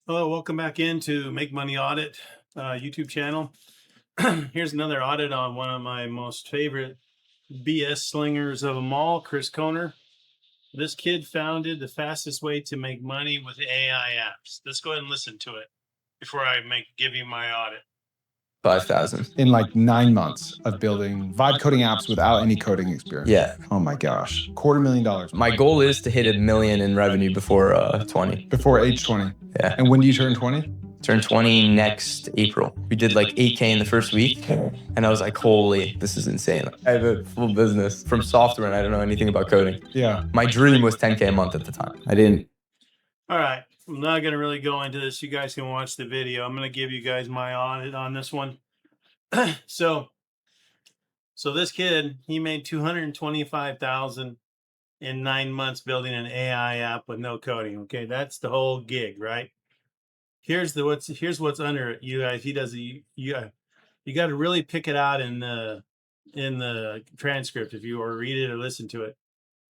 Hello, welcome back into Make Money Audit YouTube channel. Here's another audit on one of my most favorite BS slingers of them all, Chris Koerner. This kid founded the fastest way to make money with AI apps. Let's go ahead and listen to it before I give you my audit. 5,000 in like 9 months of building vibe coding apps without any coding experience. Yeah. Oh my gosh. $250,000. My goal is to hit $1 million in revenue before 20. Before age 20. Yeah. And when do you turn 20? Turn 20 next April. We did like 8K in the first week. And I was like, holy, this is insane. I have a full business from software and I don't know anything about coding. Yeah. My dream was 10K a month at the time. I didn't. All right. I'm not going to really go into this. You guys can watch the video. I'm going to give you guys my audit on this one. So this kid, he made $225,000 in 9 months building an AI app with no coding. Okay, that's the whole gig, right? Here's what's under it, you guys. You got to really pick it out in the transcript if you or read it or listen to it.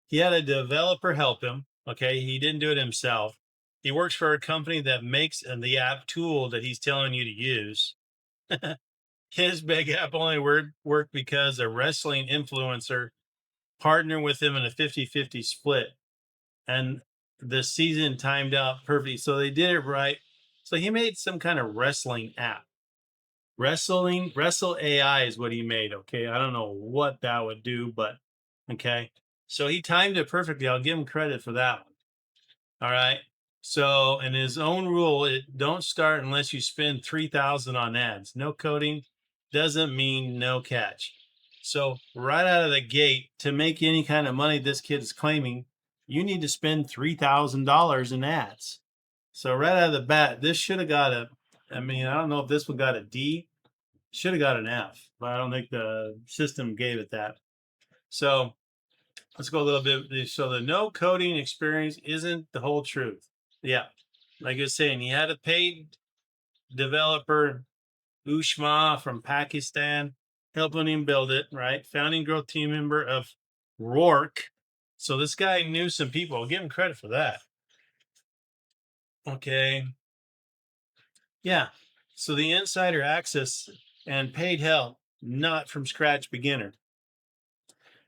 He had a developer help him. Okay, he didn't do it himself. He works for a company that makes the app tool that he's telling you to use. His big app only worked because a wrestling influencer partnered with him in a 50-50 split. And the season timed out perfectly. So they did it right. So he made some kind of wrestling app. WrestleAI is what he made. Okay. I don't know what that would do, but okay. So he timed it perfectly. I'll give him credit for that one. All right. So in his own rule, don't start unless you spend $3,000 on ads. No coding doesn't mean no catch. So right out of the gate, to make any kind of money this kid is claiming, you need to spend $3,000 in ads. So right out of the bat, this should have got I don't know if this one got a D. Should have got an F, but I don't think the system gave it that. So let's go a little bit. So the no coding experience isn't the whole truth. Yeah. Like I was saying, he had a paid developer, Ushma from Pakistan, helping him build it, right? Founding growth team member of Rork. So this guy knew some people. I'll give him credit for that. Okay. Yeah. So the insider access and paid help, not from scratch beginner.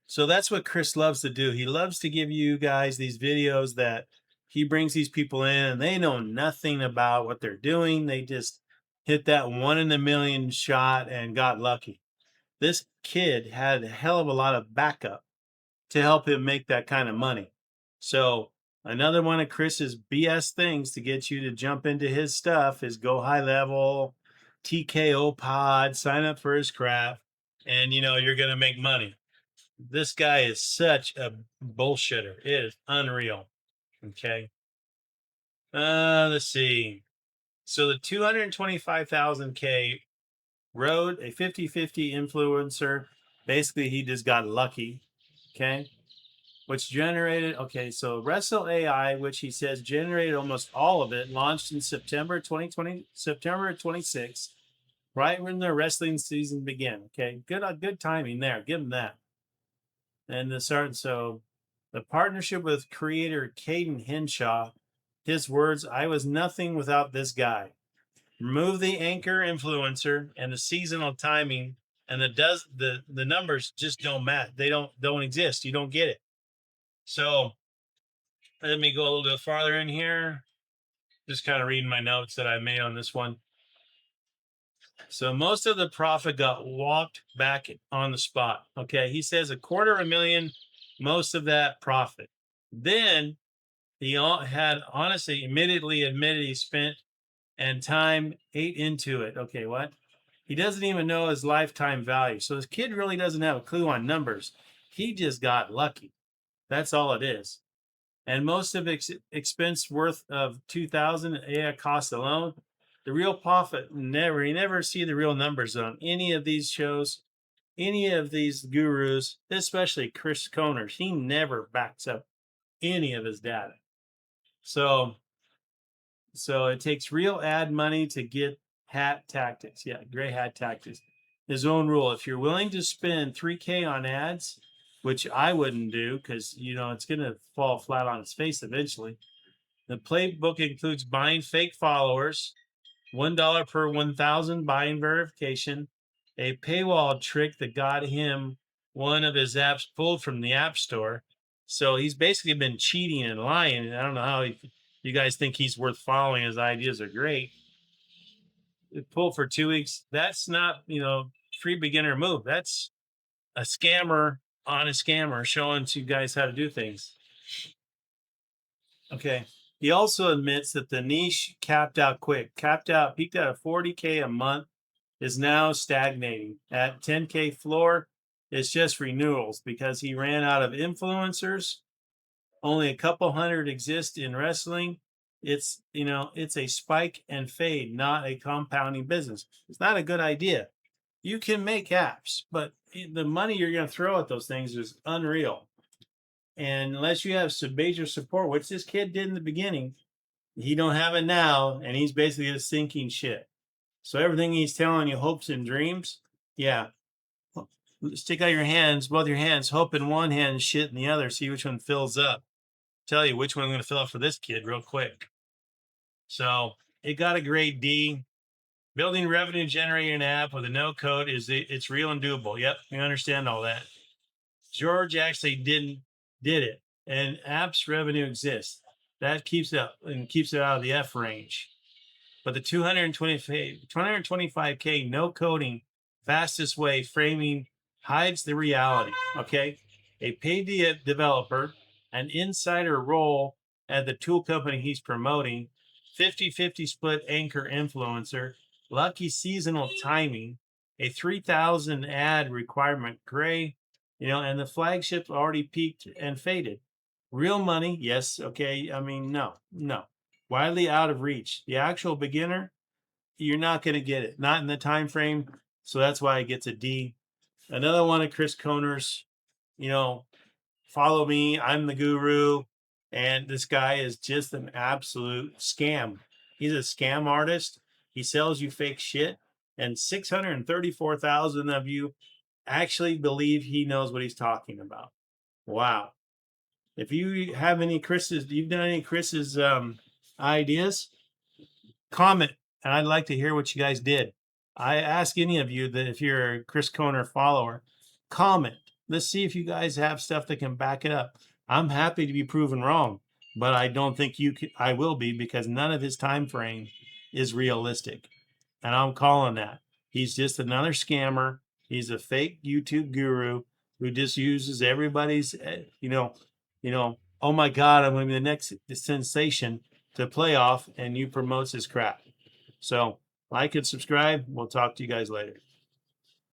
So that's what Chris loves to do. He loves to give you guys these videos that he brings these people in and they know nothing about what they're doing. They just hit that 1 in a million shot and got lucky. This kid had a hell of a lot of backup to help him make that kind of money. So another one of Chris's BS things to get you to jump into his stuff is go high level, TKO pod, sign up for his crap, and you're going to make money. This guy is such a bullshitter. It is unreal. Okay. Let's see. So the 225,000K rode a 50-50 influencer. Basically, he just got lucky. Okay. Which generated, so WrestleAI, which he says generated almost all of it, launched in September 26th, right when the wrestling season began. Okay. Good timing there. Give him that. And so the partnership with creator Caden Henshaw, his words, I was nothing without this guy. Remove the anchor influencer and the seasonal timing, and the numbers just don't match. They don't exist. You don't get it. So let me go a little bit farther in here. Just kind of reading my notes that I made on this one. So most of the profit got walked back on the spot. Okay. He says $250,000, most of that profit. Then he had honestly immediately admitted he spent and time ate into it. Okay. What? He doesn't even know his lifetime value. So this kid really doesn't have a clue on numbers. He just got lucky. That's all it is. And most of expense worth of 2,000 AI cost alone. The real profit, you never see the real numbers on any of these shows, any of these gurus, especially Chris Koerner. He never backs up any of his data. So it takes real ad money to get hat tactics. Yeah, gray hat tactics. His own rule. If you're willing to spend $3K on ads, which I wouldn't do because, it's going to fall flat on its face eventually. The playbook includes buying fake followers, $1 per 1,000 buying verification, a paywall trick that got him one of his apps pulled from the App Store. So he's basically been cheating and lying. I don't know how you guys think he's worth following. His ideas are great. It pulled for 2 weeks. That's not, free beginner move. That's a scammer on a scammer showing to you guys how to do things. Okay. He also admits that the niche peaked out at 40K a month, is now stagnating at 10K floor. It's just renewals because he ran out of influencers. Only a couple hundred exist in wrestling. It's a spike and fade, not a compounding business. It's not a good idea. You can make apps, but the money you're going to throw at those things is unreal. And unless you have some major support, which this kid did in the beginning, he don't have it now, and he's basically just sinking shit. So everything he's telling you, hopes and dreams, yeah. Stick out your hands, both your hands, hope in one hand, shit in the other, see which one fills up. Tell you which one I'm going to fill up for this kid real quick. So it got a grade D. Building revenue generating app with a no code it's real and doable. Yep, we understand all that. George actually did it, and apps revenue exists. That keeps it up and keeps it out of the F range. But the 225K no coding fastest way framing hides the reality. Okay, a paid developer, an insider role at the tool company he's promoting, 50-50 split anchor influencer, lucky seasonal timing, a 3,000 ad requirement gray, and the flagship already peaked and faded. Real money, yes, okay. I mean, no. Widely out of reach. The actual beginner, you're not going to get it. Not in the time frame. So that's why it gets a D. Another one of Chris Koerner's, follow me, I'm the guru. And this guy is just an absolute scam. He's a scam artist. He sells you fake shit. And 634,000 of you actually believe he knows what he's talking about. Wow. If you have any you've done any Chris's ideas, comment, and I'd like to hear what you guys did. I ask any of you that if you're a Chris Koerner follower, comment. Let's see if you guys have stuff that can back it up. I'm happy to be proven wrong, but I don't think I will be, because none of his time frame is realistic, and I'm calling that. He's just another scammer. He's a fake YouTube guru who just uses everybody's, oh my God, I'm going to be the next sensation to play off, and you promotes his crap. So like and subscribe. We'll talk to you guys later.